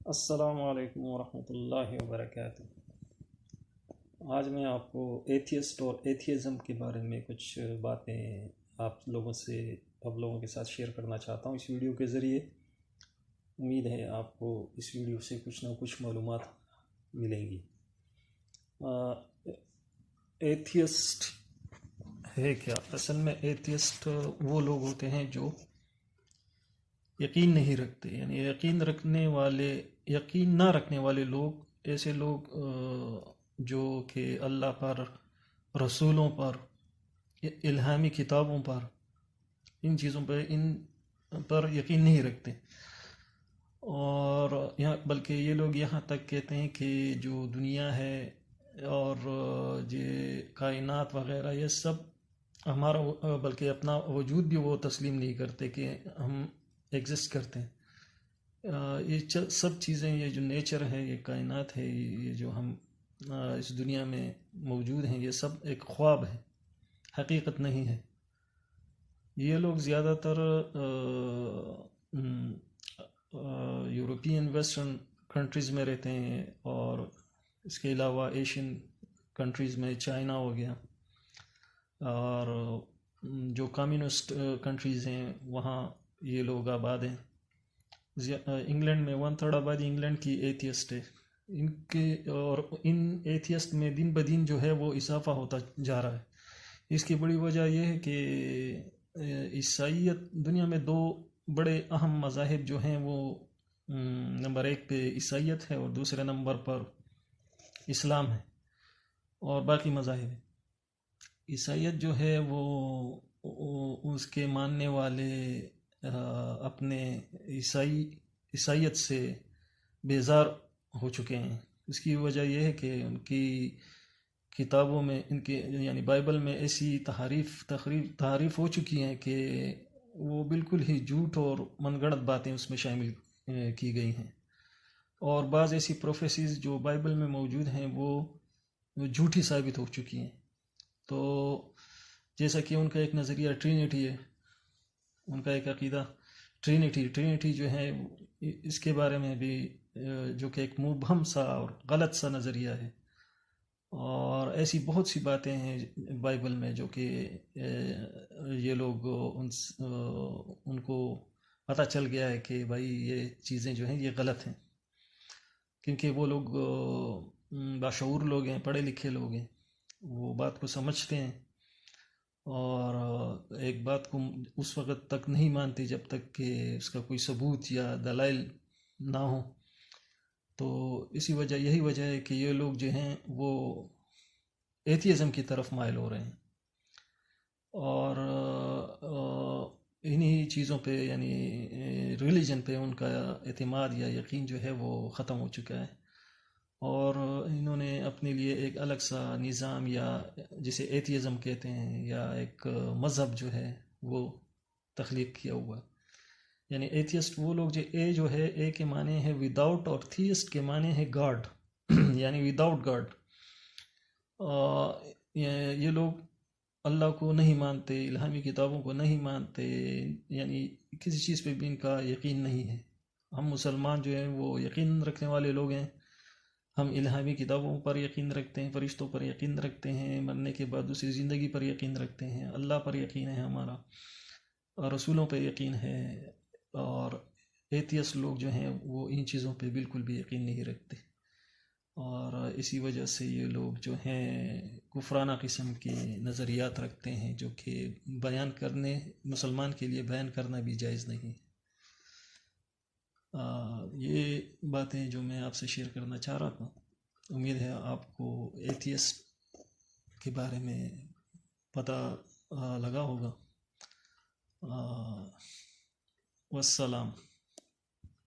السلام علیکم ورحمۃ اللہ وبرکاتہ۔ آج میں آپ کو ایتھیسٹ اور ایتھیزم کے بارے میں کچھ باتیں آپ لوگوں کے ساتھ شیئر کرنا چاہتا ہوں اس ویڈیو کے ذریعے۔ امید ہے آپ کو اس ویڈیو سے کچھ نہ کچھ معلومات ملیں گی۔ ایتھیسٹ ہے کیا؟ اصل میں ایتھیسٹ وہ لوگ ہوتے ہیں جو یقین نہیں رکھتے، یعنی یقین نہ رکھنے والے لوگ، ایسے لوگ جو کہ اللہ پر، رسولوں پر، الہامی کتابوں پر، ان چیزوں پر یقین نہیں رکھتے، اور بلکہ یہ لوگ یہاں تک کہتے ہیں کہ جو دنیا ہے اور یہ کائنات وغیرہ یہ سب ہمارا، بلکہ اپنا وجود بھی وہ تسلیم نہیں کرتے کہ ہم ایگزسٹ کرتے ہیں۔ یہ سب چیزیں، یہ جو نیچر ہے، یہ کائنات ہے، یہ جو ہم اس دنیا میں موجود ہیں، یہ سب ایک خواب ہے، حقیقت نہیں ہے۔ یہ لوگ زیادہ تر یورپین ویسٹرن کنٹریز میں رہتے ہیں، اور اس کے علاوہ ایشین کنٹریز میں چائنا ہو گیا، اور جو کمیونسٹ کنٹریز ہیں وہاں یہ لوگ آباد ہیں۔ انگلینڈ میں 1/3 آبادی انگلینڈ کی ایتھیسٹ ہے۔ ان ایتھیسٹ میں دن بدن جو ہے وہ اضافہ ہوتا جا رہا ہے۔ اس کی بڑی وجہ یہ ہے کہ عیسائیت، دنیا میں دو بڑے اہم مذاہب جو ہیں وہ نمبر 1 پہ عیسائیت ہے اور دوسرے نمبر پر اسلام ہے، اور باقی مذاہب ہیں۔ عیسائیت جو ہے وہ اس کے ماننے والے اپنے عیسائیت سے بیزار ہو چکے ہیں۔ اس کی وجہ یہ ہے کہ ان کی کتابوں میں، یعنی بائبل میں ایسی تحریف ہو چکی ہیں کہ وہ بالکل ہی جھوٹ اور من گھڑت باتیں اس میں شامل کی گئی ہیں، اور بعض ایسی پروفیسیز جو بائبل میں موجود ہیں وہ جھوٹی ثابت ہو چکی ہیں۔ تو جیسا کہ ان کا ایک نظریہ ٹرینٹی ہے، ان کا ایک عقیدہ ٹرینٹی جو ہے، اس کے بارے میں بھی جو کہ ایک مبہم سا اور غلط سا نظریہ ہے، اور ایسی بہت سی باتیں ہیں بائبل میں جو کہ یہ لوگ ان کو پتہ چل گیا ہے کہ بھائی یہ چیزیں جو ہیں یہ غلط ہیں، کیونکہ وہ لوگ باشعور لوگ ہیں، پڑھے لکھے لوگ ہیں، وہ بات کو سمجھتے ہیں، اور ایک بات کو اس وقت تک نہیں مانتے جب تک کہ اس کا کوئی ثبوت یا دلائل نہ ہو۔ تو یہی وجہ ہے کہ یہ لوگ جو ہیں وہ ایتھیزم کی طرف مائل ہو رہے ہیں، اور انہی چیزوں پہ، یعنی ریلیجن پہ ان کا اعتماد یا یقین جو ہے وہ ختم ہو چکا ہے، اور انہوں نے اپنے لیے ایک الگ سا نظام، یا جسے ایتھیزم کہتے ہیں، یا ایک مذہب جو ہے وہ تخلیق کیا ہوا ہے۔ یعنی ایتھیسٹ وہ لوگ جو ہے، اے کے معنی ہے وداؤٹ، اور تھیسٹ کے معنی ہے گاڈ یعنی وداؤٹ گاڈ۔ یہ لوگ اللہ کو نہیں مانتے، الہامی کتابوں کو نہیں مانتے، یعنی کسی چیز پہ بھی ان کا یقین نہیں ہے۔ ہم مسلمان جو ہیں وہ یقین رکھنے والے لوگ ہیں، ہم الہامی کتابوں پر یقین رکھتے ہیں، فرشتوں پر یقین رکھتے ہیں، مرنے کے بعد دوسری زندگی پر یقین رکھتے ہیں، اللہ پر یقین ہے ہمارا، اور رسولوں پہ یقین ہے۔ اور ایتھیسٹ لوگ جو ہیں وہ ان چیزوں پہ بالکل بھی یقین نہیں رکھتے، اور اسی وجہ سے یہ لوگ جو ہیں کفرانہ قسم کے نظریات رکھتے ہیں، جو کہ مسلمان کے لیے بیان کرنا بھی جائز نہیں۔ یہ باتیں جو میں آپ سے شیئر کرنا چاہ رہا تھا، امید ہے آپ کو ایتھیسٹ کے بارے میں پتہ لگا ہوگا۔ والسلام۔